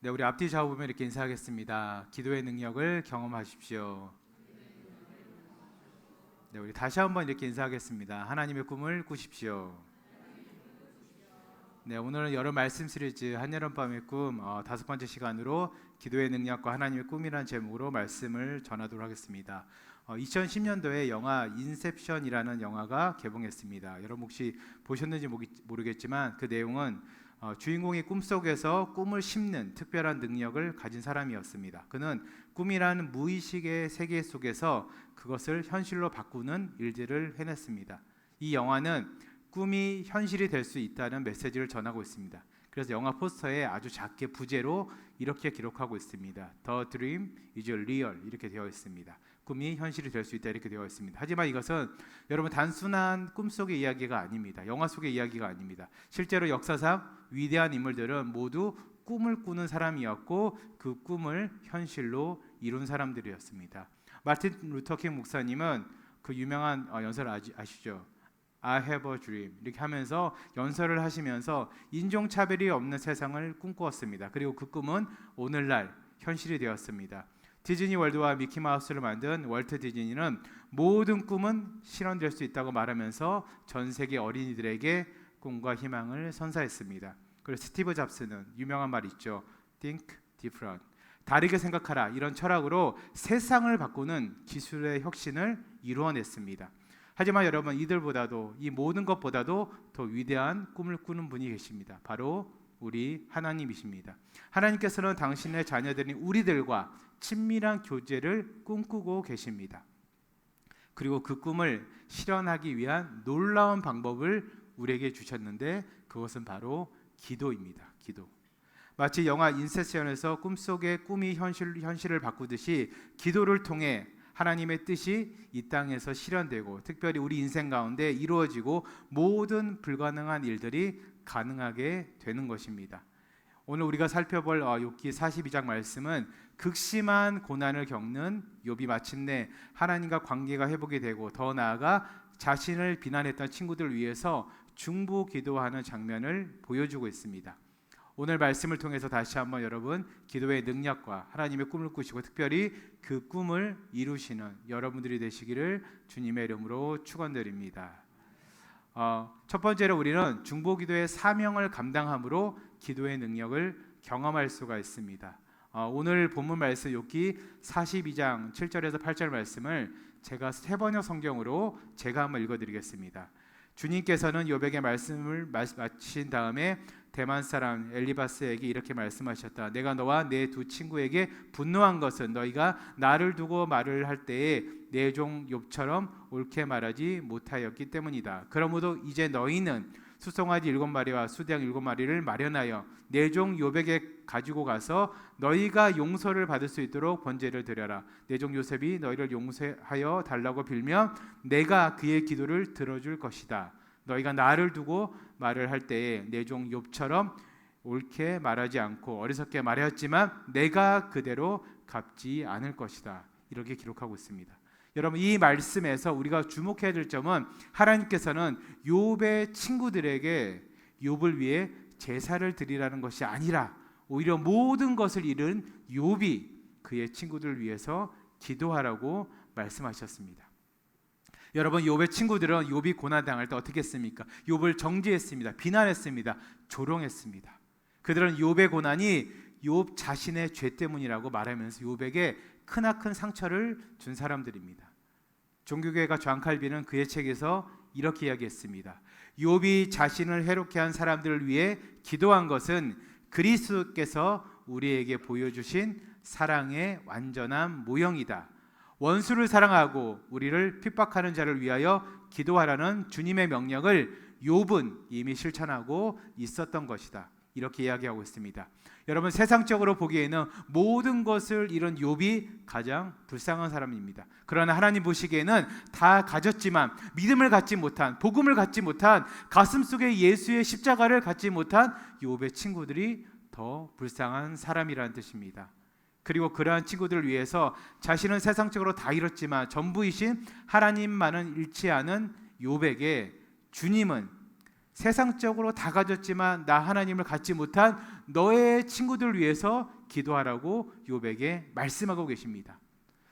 네, 우리 앞뒤 좌우 보면 이렇게 인사하겠습니다. 기도의 능력을 경험하십시오. 네, 우리 다시 한번 이렇게 인사하겠습니다. 하나님의 꿈을 꾸십시오. 네, 오늘은 여름 말씀 시리즈 한여름밤의 꿈 다섯 번째 시간으로 기도의 능력과 하나님의 꿈이라는 제목으로 말씀을 전하도록 하겠습니다. 2010년도에 영화 인셉션이라는 영화가 개봉했습니다. 여러분 혹시 보셨는지 모르겠지만 그 내용은 주인공이 꿈속에서 꿈을 심는 특별한 능력을 가진 사람이었습니다. 그는 꿈이라는 무의식의 세계 속에서 그것을 현실로 바꾸는 일들을 해냈습니다. 이 영화는 꿈이 현실이 될 수 있다는 메시지를 전하고 있습니다. 그래서 영화 포스터에 아주 작게 부제로 이렇게 기록하고 있습니다. The dream is real 이렇게 되어 있습니다. 꿈이 현실이 될 수 있다 이렇게 되어 있습니다. 하지만 이것은 여러분 단순한 꿈속의 이야기가 아닙니다. 영화 속의 이야기가 아닙니다. 실제로 역사상 위대한 인물들은 모두 꿈을 꾸는 사람이었고 그 꿈을 현실로 이룬 사람들이었습니다. 마틴 루터킹 목사님은 그 유명한 연설 아시죠? I have a dream 이렇게 하면서 연설을 하시면서 인종차별이 없는 세상을 꿈꾸었습니다. 그리고 그 꿈은 오늘날 현실이 되었습니다. 디즈니 월드와 미키마우스를 만든 월트 디즈니는 모든 꿈은 실현될 수 있다고 말하면서 전 세계 어린이들에게 꿈과 희망을 선사했습니다. 그리고 스티브 잡스는 유명한 말 있죠. Think different. 다르게 생각하라. 이런 철학으로 세상을 바꾸는 기술의 혁신을 이루어냈습니다. 하지만 여러분 이들보다도 이 모든 것보다도 더 위대한 꿈을 꾸는 분이 계십니다. 바로 우리 하나님이십니다. 하나님께서는 당신의 자녀들인 우리들과 친밀한 교제를 꿈꾸고 계십니다. 그리고 그 꿈을 실현하기 위한 놀라운 방법을 우리에게 주셨는데 그것은 바로 기도입니다. 기도. 마치 영화 인셉션에서 꿈속의 꿈이 현실을 바꾸듯이 기도를 통해 하나님의 뜻이 이 땅에서 실현되고 특별히 우리 인생 가운데 이루어지고 모든 불가능한 일들이 가능하게 되는 것입니다. 오늘 우리가 살펴볼 욥기 42장 말씀은 극심한 고난을 겪는 욥이 마침내 하나님과 관계가 회복이 되고 더 나아가 자신을 비난했던 친구들을 위해서 중보 기도하는 장면을 보여주고 있습니다. 오늘 말씀을 통해서 다시 한번 여러분 기도의 능력과 하나님의 꿈을 꾸시고 특별히 그 꿈을 이루시는 여러분들이 되시기를 주님의 이름으로 축원드립니다. 첫 번째로 우리는 중보기도의 사명을 감당함으로 기도의 능력을 경험할 수가 있습니다. 오늘 본문 말씀 욥기 42장 7절에서 8절 말씀을 제가 세 번역 성경으로 제가 한번 읽어드리겠습니다. 주님께서는 욥에게 말씀을 마친 다음에 대만 사람 엘리바스에게 이렇게 말씀하셨다. 내가 너와 내 두 친구에게 분노한 것은 너희가 나를 두고 말을 할 때에 내 종 욥처럼 옳게 말하지 못하였기 때문이다. 그러므로 이제 너희는 수송아지 7마리와 수대양 7마리를 마련하여 내 종 욥에게 가지고 가서 너희가 용서를 받을 수 있도록 번제를 드려라. 내 종 요셉이 너희를 용서하여 달라고 빌면 내가 그의 기도를 들어줄 것이다. 너희가 나를 두고 말을 할 때에 내 종 욥처럼 옳게 말하지 않고 어리석게 말하였지만 내가 그대로 갚지 않을 것이다. 이렇게 기록하고 있습니다. 여러분 이 말씀에서 우리가 주목해야 될 점은 하나님께서는 욥의 친구들에게 욥을 위해 제사를 드리라는 것이 아니라 오히려 모든 것을 잃은 욥이 그의 친구들을 위해서 기도하라고 말씀하셨습니다. 여러분 욥의 친구들은 욥이 고난당할 때 어떻게 했습니까? 욥을 정죄했습니다. 비난했습니다. 조롱했습니다. 그들은 욥의 고난이 욥 자신의 죄 때문이라고 말하면서 욥에게 크나큰 상처를 준 사람들입니다. 종교계가 존 칼빈은 그의 책에서 이렇게 이야기했습니다. 욥이 자신을 해롭게 한 사람들을 위해 기도한 것은 그리스도께서 우리에게 보여주신 사랑의 완전한 모형이다. 원수를 사랑하고 우리를 핍박하는 자를 위하여 기도하라는 주님의 명령을 욥은 이미 실천하고 있었던 것이다. 이렇게 이야기하고 있습니다. 여러분 세상적으로 보기에는 모든 것을 잃은 욥이 가장 불쌍한 사람입니다. 그러나 하나님 보시기에는 다 가졌지만 믿음을 갖지 못한, 복음을 갖지 못한, 가슴속에 예수의 십자가를 갖지 못한 욥의 친구들이 더 불쌍한 사람이라는 뜻입니다. 그리고 그러한 친구들을 위해서 자신은 세상적으로 다 잃었지만 전부이신 하나님만은 잃지 않은 욥에게 주님은 세상적으로 다 가졌지만 나 하나님을 갖지 못한 너의 친구들을 위해서 기도하라고 욥에게 말씀하고 계십니다.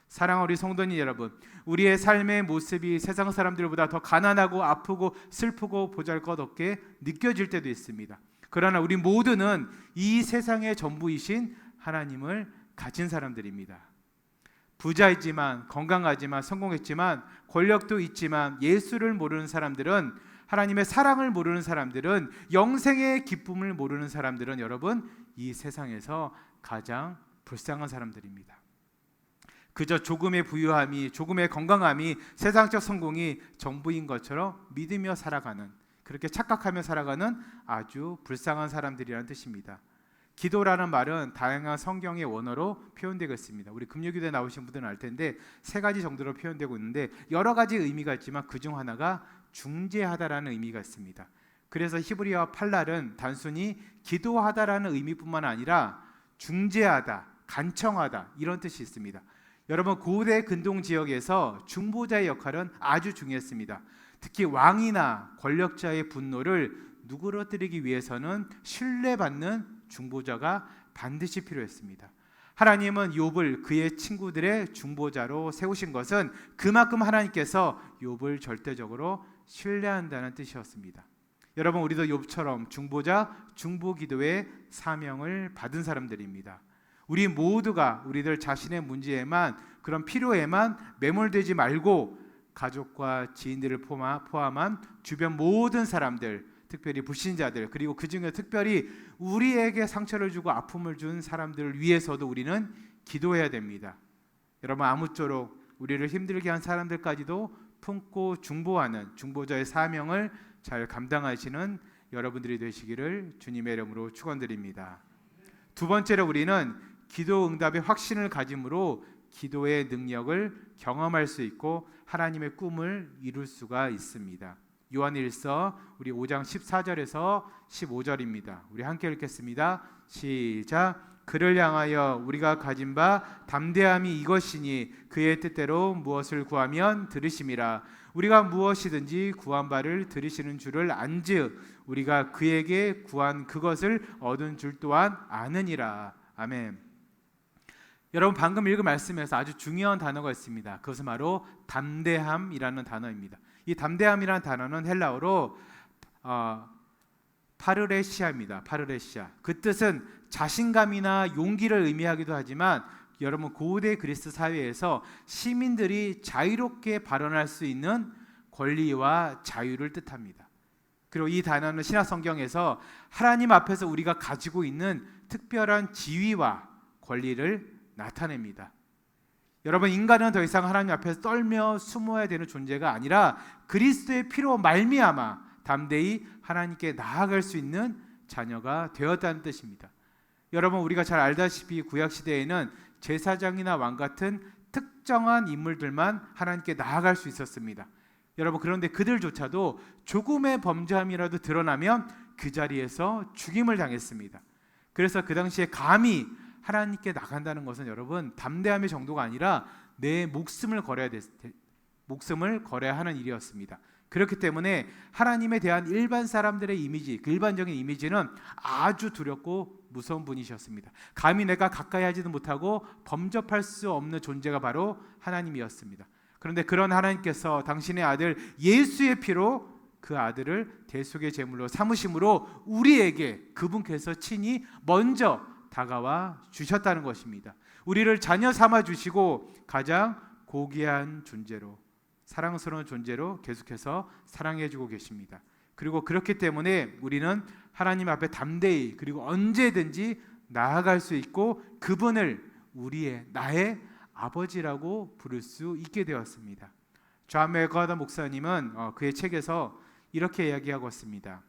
사랑하는 우리 성도님 여러분, 우리의 삶의 모습이 세상 사람들보다 더 가난하고 아프고 슬프고 보잘것없게 느껴질 때도 있습니다. 그러나 우리 모두는 이 세상의 전부이신 하나님을 가진 사람들입니다. 부자이지만, 건강하지만, 성공했지만, 권력도 있지만 예수를 모르는 사람들은, 하나님의 사랑을 모르는 사람들은, 영생의 기쁨을 모르는 사람들은 여러분, 이 세상에서 가장 불쌍한 사람들입니다. 그저 조금의 부유함이, 조금의 건강함이, 세상적 성공이 전부인 것처럼 믿으며 살아가는, 그렇게 착각하며 살아가는 아주 불쌍한 사람들이라는 뜻입니다. 기도라는 말은 다양한 성경의 원어로 표현되고 있습니다. 우리 금요기도에 나오신 분들은 알 텐데 3가지 정도로 표현되고 있는데 여러 가지 의미가 있지만 그중 하나가 중재하다라는 의미가 있습니다. 그래서 히브리어 팔랄은 단순히 기도하다라는 의미뿐만 아니라 중재하다, 간청하다 이런 뜻이 있습니다. 여러분, 고대 근동 지역에서 중보자의 역할은 아주 중요했습니다. 특히 왕이나 권력자의 분노를 누그러뜨리기 위해서는 신뢰받는 중보자가 반드시 필요했습니다. 하나님은 욥을 그의 친구들의 중보자로 세우신 것은 그만큼 하나님께서 욥을 절대적으로 신뢰한다는 뜻이었습니다. 여러분, 우리도 욥처럼 중보자, 중보기도의 사명을 받은 사람들입니다. 우리 모두가 우리들 자신의 문제에만, 그런 필요에만 매몰되지 말고 가족과 지인들을 포함한 주변 모든 사람들, 특별히 불신자들, 그리고 그 중에 특별히 우리에게 상처를 주고 아픔을 준 사람들을 위해서도 우리는 기도해야 됩니다. 여러분, 아무쪼록 우리를 힘들게 한 사람들까지도 품고 중보하는 중보자의 사명을 잘 감당하시는 여러분들이 되시기를 주님의 이름으로 축원드립니다. 두 번째로 우리는 기도 응답의 확신을 가짐으로 기도의 능력을 경험할 수 있고 하나님의 꿈을 이룰 수가 있습니다. 요한일서 우리 5장 14절에서 15절입니다. 우리 함께 읽겠습니다. 시작. 그를 향하여 우리가 가진 바 담대함이 이것이니 그의 뜻대로 무엇을 구하면 들으심이라. 우리가 무엇이든지 구한 바를 들으시는 줄을 안즉 우리가 그에게 구한 그것을 얻은 줄 또한 아느니라. 아멘. 여러분, 방금 읽은 말씀에서 아주 중요한 단어가 있습니다. 그것은 바로 담대함이라는 단어입니다. 이 담대함이라는 단어는 헬라어로 파르레시아입니다. 파르레시아. 그 뜻은 자신감이나 용기를 의미하기도 하지만 여러분, 고대 그리스 사회에서 시민들이 자유롭게 발언할 수 있는 권리와 자유를 뜻합니다. 그리고 이 단어는 신약 성경에서 하나님 앞에서 우리가 가지고 있는 특별한 지위와 권리를 나타냅니다. 여러분, 인간은 더 이상 하나님 앞에서 떨며 숨어야 되는 존재가 아니라 그리스도의 피로 말미암아 담대히 하나님께 나아갈 수 있는 자녀가 되었다는 뜻입니다. 여러분, 우리가 잘 알다시피 구약시대에는 제사장이나 왕 같은 특정한 인물들만 하나님께 나아갈 수 있었습니다. 여러분, 그런데 그들조차도 조금의 범죄함이라도 드러나면 그 자리에서 죽임을 당했습니다. 그래서 그 당시에 감히 하나님께 나간다는 것은 여러분, 담대함의 정도가 아니라 내 목숨을 걸어야 하는 일이었습니다. 그렇기 때문에 하나님에 대한 일반 사람들의 이미지, 그 일반적인 이미지는 아주 두렵고 무서운 분이셨습니다. 감히 내가 가까이 하지도 못하고 범접할 수 없는 존재가 바로 하나님이었습니다. 그런데 그런 하나님께서 당신의 아들 예수의 피로 그 아들을 대속의 제물로 삼으심으로 우리에게 그분께서 친히 먼저 다가와 주셨다는 것입니다. 우리를 자녀 삼아 주시고 가장 고귀한 존재로, 사랑스러운 존재로 계속해서 사랑해 주고 계십니다. 그리고 그렇기 때문에 우리는 하나님 앞에 담대히 그리고 언제든지 나아갈 수 있고 그분을 나의 아버지라고 부를 수 있게 되었습니다. 존 맥거더 목사님은 그의 책에서 이렇게 이야기하고 있습니다.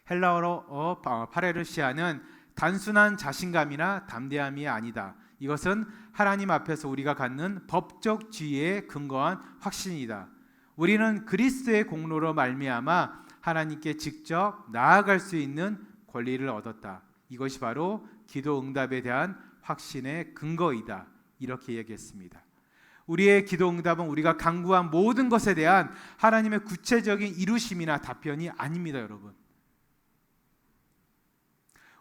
헬라어로 파레르시아는 단순한 자신감이나 담대함이 아니다. 이것은 하나님 앞에서 우리가 갖는 법적 지위에 근거한 확신이다. 우리는 그리스도의 공로로 말미암아 하나님께 직접 나아갈 수 있는 권리를 얻었다. 이것이 바로 기도 응답에 대한 확신의 근거이다. 이렇게 얘기했습니다. 우리의 기도 응답은 우리가 간구한 모든 것에 대한 하나님의 구체적인 이루심이나 답변이 아닙니다, 여러분.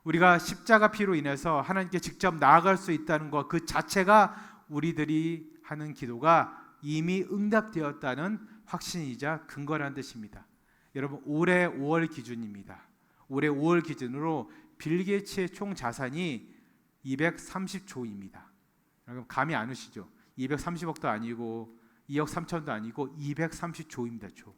우리가 십자가 피로 인해서 하나님께 직접 나아갈 수 있다는 것 그 자체가 우리들이 하는 기도가 이미 응답되었다는 확신이자 근거라는 뜻입니다. 여러분, 올해 5월 기준입니다. 올해 5월 기준으로 빌 게이츠의 총 자산이 230조입니다. 여러분, 감이 안 오시죠? 230억도 아니고 2억 3천도 아니고 230조입니다. 조.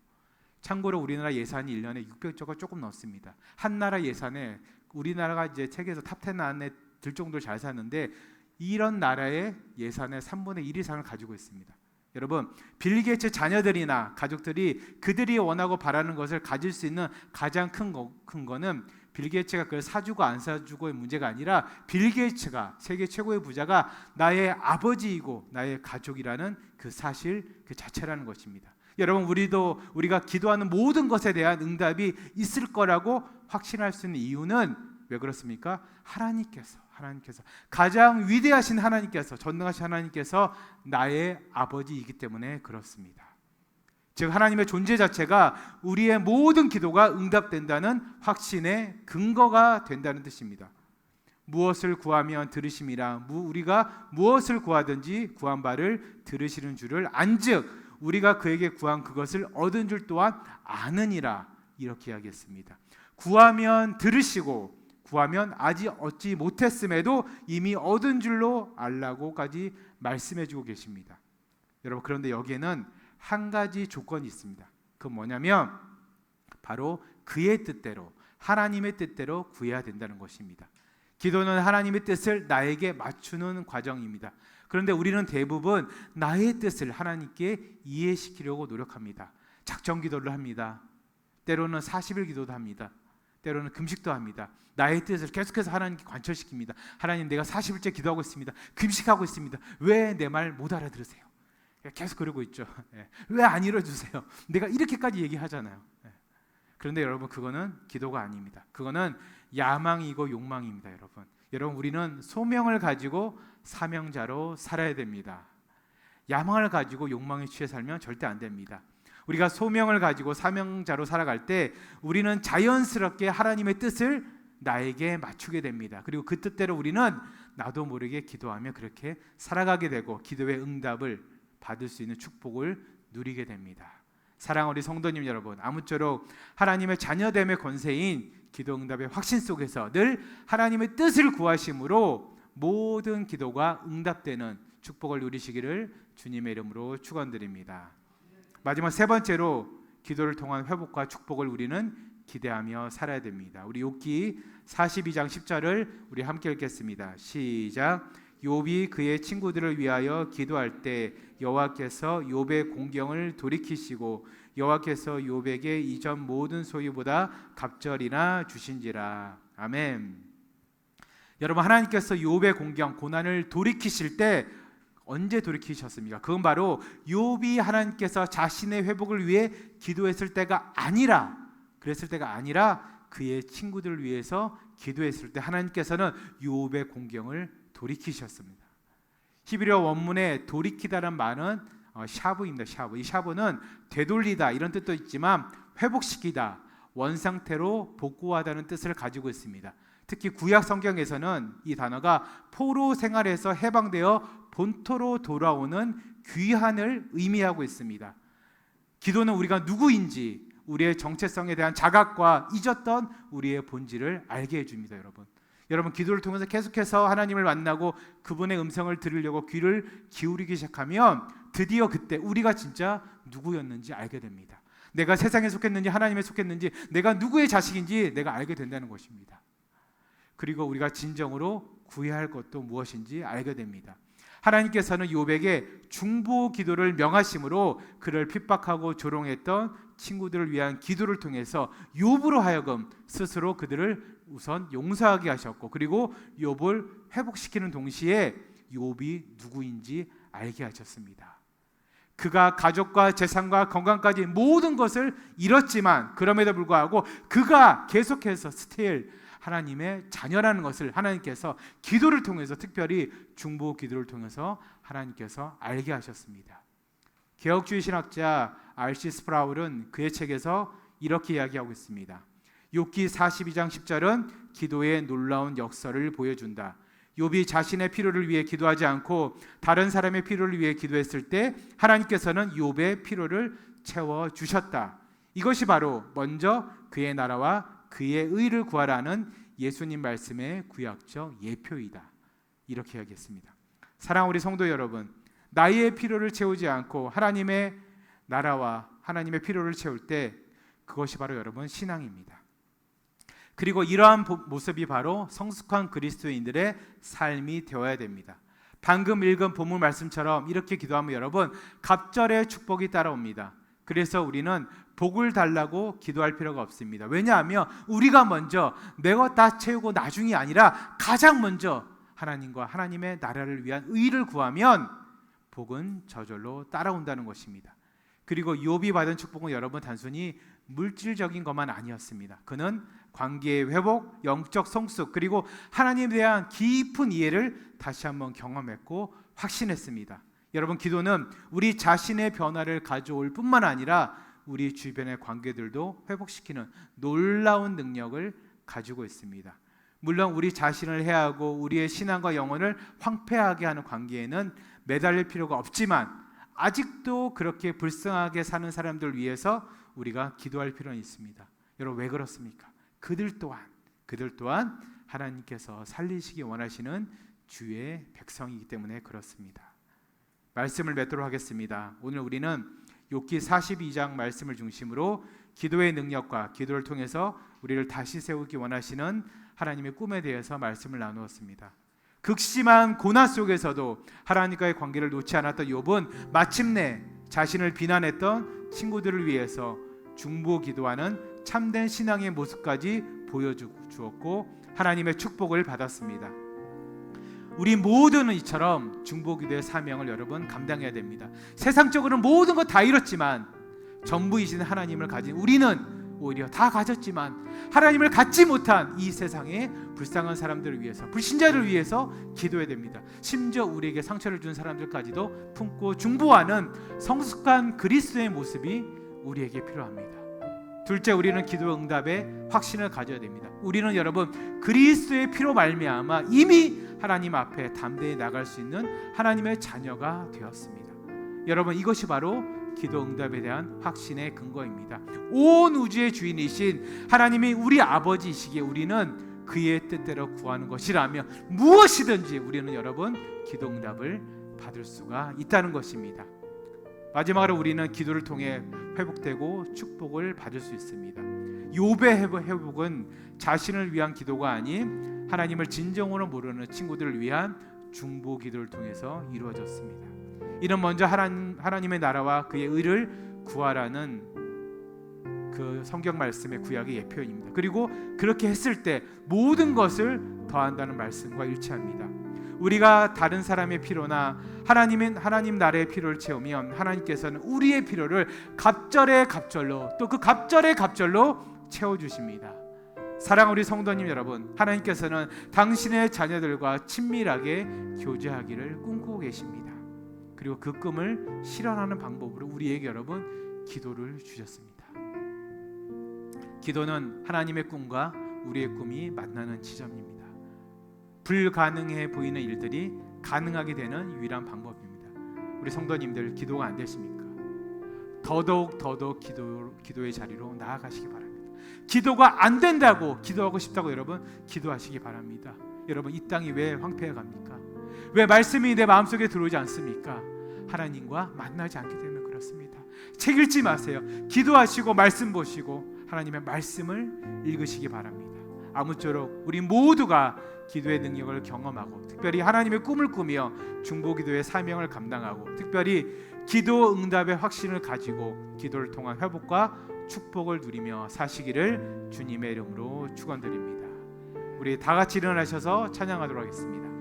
참고로 우리나라 예산이 1년에 600조가 조금 넘습니다. 한 나라 예산에 우리나라가 이제 세계에서 탑10 안에 들 정도로 잘 사는데 이런 나라의 예산의 3분의 1 이상을 가지고 있습니다. 여러분, 빌 게이츠 자녀들이나 가족들이 그들이 원하고 바라는 것을 가질 수 있는 가장 큰 거는 빌 게이츠가 그걸 사주고 안 사주고의 문제가 아니라 빌 게이츠가 세계 최고의 부자가 나의 아버지이고 나의 가족이라는 그 사실 그 자체라는 것입니다. 여러분, 우리가 기도하는 모든 것에 대한 응답이 있을 거라고 확신할 수 있는 이유는 왜 그렇습니까? 하나님께서 가장 위대하신 하나님께서, 전능하신 하나님께서 나의 아버지이기 때문에 그렇습니다. 즉 하나님의 존재 자체가 우리의 모든 기도가 응답된다는 확신의 근거가 된다는 뜻입니다. 무엇을 구하면 들으심이라, 우리가 무엇을 구하든지 구한 바를 들으시는 줄을 안즉 우리가 그에게 구한 그것을 얻은 줄 또한 아느니라, 이렇게 이야기했습니다. 구하면 들으시고 구하면 아직 얻지 못했음에도 이미 얻은 줄로 알라고까지 말씀해주고 계십니다. 여러분, 그런데 여기에는 한 가지 조건이 있습니다. 그건 뭐냐면 바로 그의 뜻대로, 하나님의 뜻대로 구해야 된다는 것입니다. 기도는 하나님의 뜻을 나에게 맞추는 과정입니다. 그런데 우리는 대부분 나의 뜻을 하나님께 이해시키려고 노력합니다. 작정 기도를 합니다. 때로는 40일 기도도 합니다. 때로는 금식도 합니다. 나의 뜻을 계속해서 하나님께 관철시킵니다. 하나님, 내가 40일째 기도하고 있습니다. 금식하고 있습니다. 왜 내 말 못 알아들으세요? 계속 그러고 있죠. 왜 안 이뤄주세요? 내가 이렇게까지 얘기하잖아요. 그런데 여러분, 그거는 기도가 아닙니다. 그거는 야망이고 욕망입니다. 여러분, 우리는 소명을 가지고 사명자로 살아야 됩니다. 야망을 가지고 욕망에 취해 살면 절대 안 됩니다. 우리가 소명을 가지고 사명자로 살아갈 때 우리는 자연스럽게 하나님의 뜻을 나에게 맞추게 됩니다. 그리고 그 뜻대로 우리는 나도 모르게 기도하며 그렇게 살아가게 되고 기도의 응답을 받을 수 있는 축복을 누리게 됩니다. 사랑하는 우리 성도님 여러분, 아무쪼록 하나님의 자녀됨의 권세인 기도 응답의 확신 속에서 늘 하나님의 뜻을 구하심으로 모든 기도가 응답되는 축복을 누리시기를 주님의 이름으로 축원드립니다. 마지막 세 번째로 기도를 통한 회복과 축복을 우리는 기대하며 살아야 됩니다. 우리 욥기 42장 10절을 우리 함께 읽겠습니다. 시작. 욥이 그의 친구들을 위하여 기도할 때 여호와께서 욥의 공경을 돌이키시고 여호와께서 욥에게 이전 모든 소유보다 갑절이나 주신지라. 아멘. 여러분, 하나님께서 욥의 공경, 고난을 돌이키실 때 언제 돌이키셨습니까? 그건 바로 욥이 하나님께서 자신의 회복을 위해 기도했을 때가 아니라, 그의 친구들을 위해서 기도했을 때 하나님께서는 욥의 공경을 돌이키셨습니다. 히브리어 원문에 돌이키다라는 말은 샤브입니다. 샤브. 이 샤브는 되돌리다 이런 뜻도 있지만 회복시키다, 원상태로 복구하다는 뜻을 가지고 있습니다. 특히 구약 성경에서는 이 단어가 포로 생활에서 해방되어 본토로 돌아오는 귀환을 의미하고 있습니다. 기도는 우리가 누구인지, 우리의 정체성에 대한 자각과 잊었던 우리의 본질을 알게 해줍니다. 여러분, 기도를 통해서 계속해서 하나님을 만나고 그분의 음성을 들으려고 귀를 기울이기 시작하면 드디어 그때 우리가 진짜 누구였는지 알게 됩니다. 내가 세상에 속했는지 하나님에 속했는지, 내가 누구의 자식인지 내가 알게 된다는 것입니다. 그리고 우리가 진정으로 구해야 할 것도 무엇인지 알게 됩니다. 하나님께서는 욥에게 중보 기도를 명하심으로 그를 핍박하고 조롱했던 친구들을 위한 기도를 통해서 욥으로 하여금 스스로 그들을 우선 용서하게 하셨고, 그리고 욥을 회복시키는 동시에 욥이 누구인지 알게 하셨습니다. 그가 가족과 재산과 건강까지 모든 것을 잃었지만 그럼에도 불구하고 그가 계속해서 스틸 하나님의 자녀라는 것을 하나님께서 기도를 통해서, 특별히 중보 기도를 통해서 하나님께서 알게 하셨습니다. 개혁주의 신학자 R.C. 스프라울은 그의 책에서 이렇게 이야기하고 있습니다. 욥기 42장 10절은 기도의 놀라운 역사를 보여준다. 욥이 자신의 필요를 위해 기도하지 않고 다른 사람의 필요를 위해 기도했을 때 하나님께서는 욥의 필요를 채워주셨다. 이것이 바로 먼저 그의 나라와 그의 의를 구하라는 예수님 말씀의 구약적 예표이다. 이렇게 하겠습니다. 사랑하는 우리 성도 여러분, 나의 필요를 채우지 않고 하나님의 나라와 하나님의 필요를 채울 때 그것이 바로 여러분 신앙입니다. 그리고 이러한 모습이 바로 성숙한 그리스도인들의 삶이 되어야 됩니다. 방금 읽은 본문 말씀처럼 이렇게 기도하면 여러분 갑절의 축복이 따라옵니다. 그래서 우리는 복을 달라고 기도할 필요가 없습니다. 왜냐하면 우리가 먼저 내가 다 채우고 나중이 아니라 가장 먼저 하나님과 하나님의 나라를 위한 의를 구하면 복은 저절로 따라온다는 것입니다. 그리고 욥이 받은 축복은 여러분 단순히 물질적인 것만 아니었습니다. 그는 관계의 회복, 영적 성숙, 그리고 하나님에 대한 깊은 이해를 다시 한번 경험했고 확신했습니다. 여러분, 기도는 우리 자신의 변화를 가져올 뿐만 아니라 우리 주변의 관계들도 회복시키는 놀라운 능력을 가지고 있습니다. 물론 우리 자신을 해하고 우리의 신앙과 영혼을 황폐하게 하는 관계에는 매달릴 필요가 없지만 아직도 그렇게 불쌍하게 사는 사람들 위해서 우리가 기도할 필요는 있습니다. 여러분, 왜 그렇습니까? 그들 또한 하나님께서 살리시기 원하시는 주의 백성이기 때문에 그렇습니다. 말씀을 맺도록 하겠습니다. 오늘 우리는 욥기 42장 말씀을 중심으로 기도의 능력과 기도를 통해서 우리를 다시 세우기 원하시는 하나님의 꿈에 대해서 말씀을 나누었습니다. 극심한 고난 속에서도 하나님과의 관계를 놓지 않았던 욥은 마침내 자신을 비난했던 친구들을 위해서 중보 기도하는 참된 신앙의 모습까지 보여주었고 하나님의 축복을 받았습니다. 우리 모두는 이처럼 중보 기도의 사명을 여러분 감당해야 됩니다. 세상적으로는 모든 것 다 잃었지만 전부이신 하나님을 가진 우리는 오히려 다 가졌지만 하나님을 갖지 못한 이 세상의 불쌍한 사람들을 위해서, 불신자를 위해서 기도해야 됩니다. 심지어 우리에게 상처를 준 사람들까지도 품고 중보하는 성숙한 그리스도의 모습이 우리에게 필요합니다. 둘째, 우리는 기도 응답에 확신을 가져야 됩니다. 우리는 여러분 그리스도의 피로 말미암아 이미 하나님 앞에 담대히 나갈 수 있는 하나님의 자녀가 되었습니다. 여러분, 이것이 바로 기도 응답에 대한 확신의 근거입니다. 온 우주의 주인이신 하나님이 우리 아버지이시기에 우리는 그의 뜻대로 구하는 것이라며 무엇이든지 우리는 여러분 기도 응답을 받을 수가 있다는 것입니다. 마지막으로 우리는 기도를 통해 회복되고 축복을 받을 수 있습니다. 욥의 회복은 자신을 위한 기도가 아닌 하나님을 진정으로 모르는 친구들을 위한 중보 기도를 통해서 이루어졌습니다. 이는 먼저 하나님의 나라와 그의 의를 구하라는 그 성경 말씀의 구약의 예표입니다. 그리고 그렇게 했을 때 모든 것을 더한다는 말씀과 일치합니다. 우리가 다른 사람의 필요나 하나님 나라의 필요를 채우면 하나님께서는 우리의 필요를 갑절의 갑절로 또 그 갑절의 갑절로 채워주십니다. 사랑하는 우리 성도님 여러분, 하나님께서는 당신의 자녀들과 친밀하게 교제하기를 꿈꾸고 계십니다. 그리고 그 꿈을 실현하는 방법으로 우리에게 여러분 기도를 주셨습니다. 기도는 하나님의 꿈과 우리의 꿈이 만나는 지점입니다. 불가능해 보이는 일들이 가능하게 되는 유일한 방법입니다. 우리 성도님들 기도가 안 되십니까? 더더욱 기도의 자리로 나아가시기 바랍니다. 기도가 안 된다고 기도하고 싶다고 여러분 기도하시기 바랍니다. 여러분, 이 땅이 왜 황폐해 갑니까? 왜 말씀이 내 마음속에 들어오지 않습니까? 하나님과 만나지 않기 때문에 그렇습니다. 책 읽지 마세요. 기도하시고 말씀 보시고 하나님의 말씀을 읽으시기 바랍니다. 아무쪼록 우리 모두가 기도의 능력을 경험하고 특별히 하나님의 꿈을 꾸며 중보기도의 사명을 감당하고 특별히 기도 응답의 확신을 가지고 기도를 통한 회복과 축복을 누리며 사시기를 주님의 이름으로 축원드립니다. 우리 다 같이 일어나셔서 찬양하도록 하겠습니다.